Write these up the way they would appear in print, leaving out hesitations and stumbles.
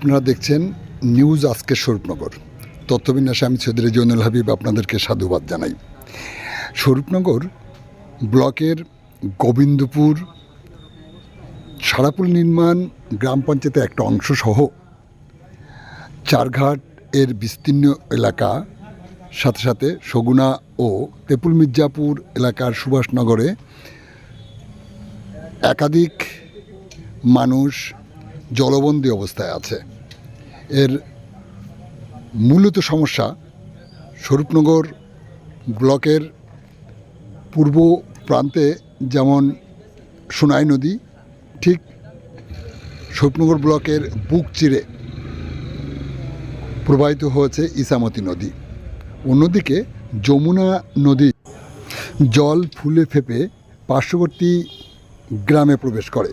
আপনারা দেখছেন নিউজ আজকের স্বরূপনগর। তথ্যবিন্যাসে আমি চৌধুরী জয়নুল হাবিব আপনাদেরকে সাধুবাদ জানাই। স্বরূপনগর ব্লকের গোবিন্দপুর সারাপুল নির্মাণ গ্রাম পঞ্চায়েতের একটা অংশ সহ চারঘাট এর বিস্তীর্ণ এলাকা, সাথে সাথে সগুনা ও তেপুল মির্জাপুর এলাকার সুভাষনগরে একাধিক মানুষ জলবন্দী অবস্থায় আছে। এর মূলত সমস্যা স্বরূপনগর ব্লকের পূর্ব প্রান্তে যেমন সোনাই নদী, ঠিক স্বরূপনগর ব্লকের বুক চিরে প্রবাহিত হয়েছে ইসামতি নদী। অন্যদিকে যমুনা নদী জল ফুলে ফেপে পার্শ্ববর্তী গ্রামে প্রবেশ করে,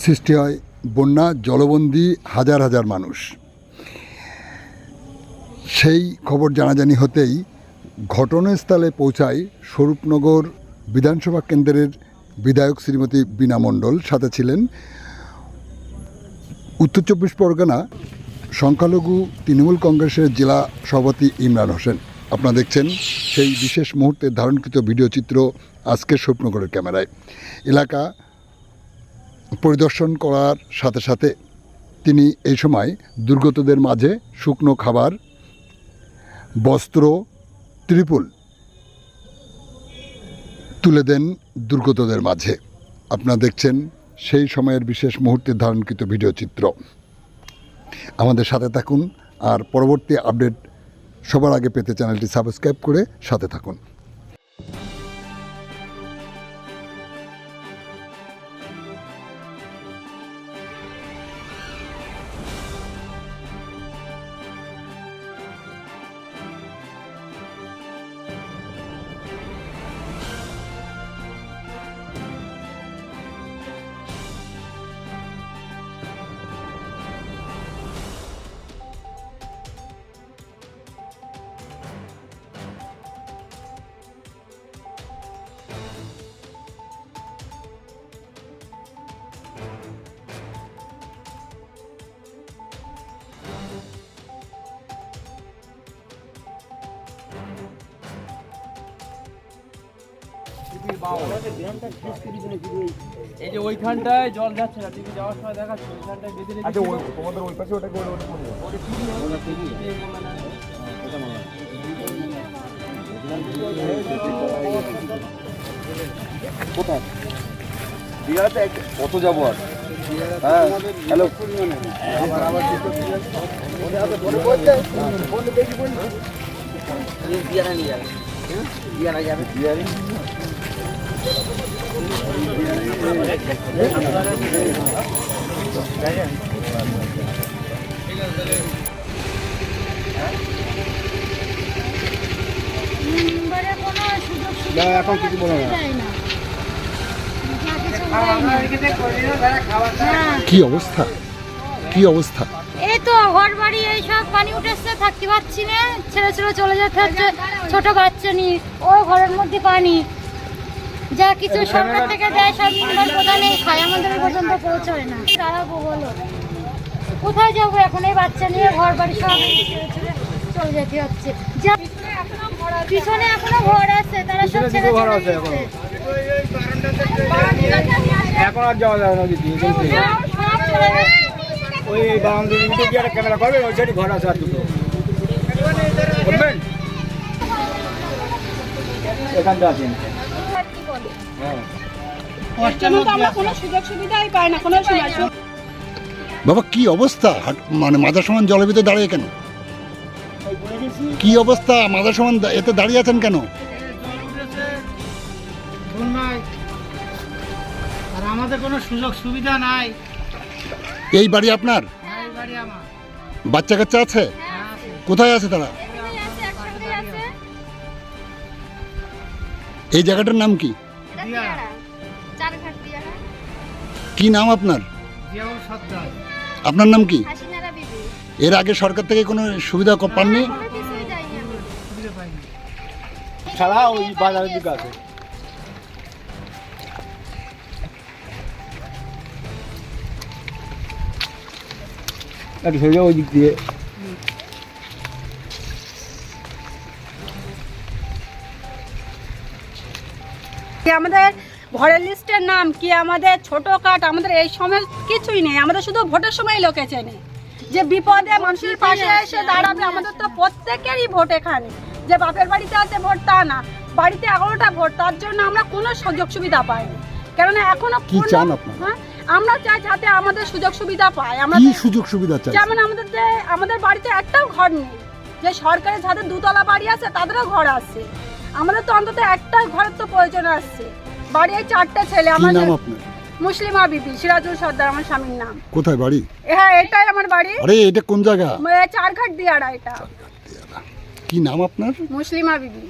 সৃষ্টি হয় বন্যা, জলবন্দী হাজার হাজার মানুষ। সেই খবর জানাজানি হতেই ঘটনাস্থলে পৌঁছায় স্বরূপনগর বিধানসভা কেন্দ্রের বিধায়ক শ্রীমতী বীণা মণ্ডল, সাথে ছিলেন উত্তর চব্বিশ পরগনা সংখ্যালঘু তৃণমূল কংগ্রেসের জেলা সভাপতি ইমরান হোসেন। আপনারা দেখছেন সেই বিশেষ মুহূর্তে ধারণকৃত ভিডিও চিত্র আজকের স্বরূপনগরের ক্যামেরায়। এলাকা পরিদর্শন করার সাথে সাথে তিনি এই সময় দুর্গতদের মাঝে শুকনো খাবার, বস্ত্র, ত্রিপল তুলে দেন দুর্গতদের মাঝে। আপনারা দেখছেন সেই সময়ের বিশেষ মুহূর্তে ধারণকৃত ভিডিও চিত্র। আমাদের সাথে থাকুন, আর পরবর্তী আপডেট সবার আগে পেতে চ্যানেলটি সাবস্ক্রাইব করে সাথে থাকুন। এই যে ওইখানটায় জল যাচ্ছে না, টিভি যাওয়ার সময় দেখাচ্ছে ওইখানটায় বেঁধে রেখেছে। আচ্ছা, তোমাদের ওই পাশে ওটা করে ওটা করবে। কোথায় দীঘাতে কত যাবো আর? হ্যাঁ, হ্যালো, এখন কিছু বলো না। কি অবস্থা, কি অবস্থা! এই তো ঘর বাড়ি এইসব পানি উঠেছে, থাকতে পারছি না, ছেড়ে ছেড়ে চলে যেতে হচ্ছে। ছোট বাচ্চা নিয়ে ওই ঘরের মধ্যে পানি, যা কিছু সরকার থেকে দেয় সব নির্মাণ প্রধানে খায়, আমাদের পর্যন্ত পৌঁছয় না। দাঁড়াবো বলো, কোথায় যাবো এখন? এই বাচ্চা নিয়ে ঘর বাড়ি সব ছেড়ে ছেড়ে চলে যেতে হচ্ছে। যা পিছনে এখনো ঘর আছে, তারা সব ছেড়ে চলে যাচ্ছে। এখন আর যাওয়া যাবে না দিদি। ওই বাউন্ডারি দিকে কি একটা ক্যামেরা করবে? ওই সাইডে ঘর আছে আর দুটো করবেন, এখানটা আছেন। হ্যাঁ, কোনো সুযোগ সুবিধাই পাই না, কোনো সুযোগ। বাবা, কি অবস্থা! মানে মাথা সমান জলের ভিতরে দাঁড়িয়ে কেন? কি অবস্থা? মাথা সমান এতে দাঁড়িয়ে আছেন কেন? আর আমাদের কোনো সুযোগ সুবিধা নাই। এই বাড়ি আপনার? এই বাড়ি আমার। বাচ্চা কাচ্চা আছে? কোথায় আছে তারা? এই জায়গাটার নাম কি? কি নাম আপনার? জিয়াউল সর্দার। আপনার নাম কি? এর আগে সরকার থেকে কোনো সুবিধা পাননি? সুবিধা পাইনি। ছাড়া ওই বাজারের দিকে আছে। একটু সোজা ওই দিক দিয়ে। কি আমাদের ঘরের লিস্টের নাম কি, আমাদের ছোট কাট, আমাদের এই সময় কিছুই নেই। আমাদের শুধু ভোটের সময় লোকে চেনে, যে বিপদে মানুষের পাশে এসে দাঁড়াবে। আমাদের তো প্রত্যেকেরই ভোট এখানে, যে বাপের বাড়িতে আছে ভোট তা না, বাড়িতে 11টা ভোট, তার জন্য আমরা কোনো সুযোগ সুবিধা পাইনি। কেননা এখনো কি চান আপনারা? হ্যাঁ, আমরা চাই যাতে আমাদের সুযোগ সুবিধা পাই। আমরা কি সুযোগ সুবিধা চাই? যেমন আমাদের বাড়িতে একটাও ঘর নেই, যে সরকারের যাদের 2তলা বাড়ি আছে তাদেরও ঘর আছে, আমাদের তো অন্তত একটা ঘরের তো প্রয়োজন আসছে। বাড়ি 4টে ছেলে। কি আমাদের নাম আপনার? মুসলিমা বিবি, সিরাজুল সর্দার আমার স্বামীর নাম। কোথায় বাড়ি? হ্যাঁ, এটাই আমার বাড়ি। আরে এটা কোন জায়গা? 4 ঘাট দিয়াড়া। এটা কি নাম আপনার? মুসলিমা বিবি।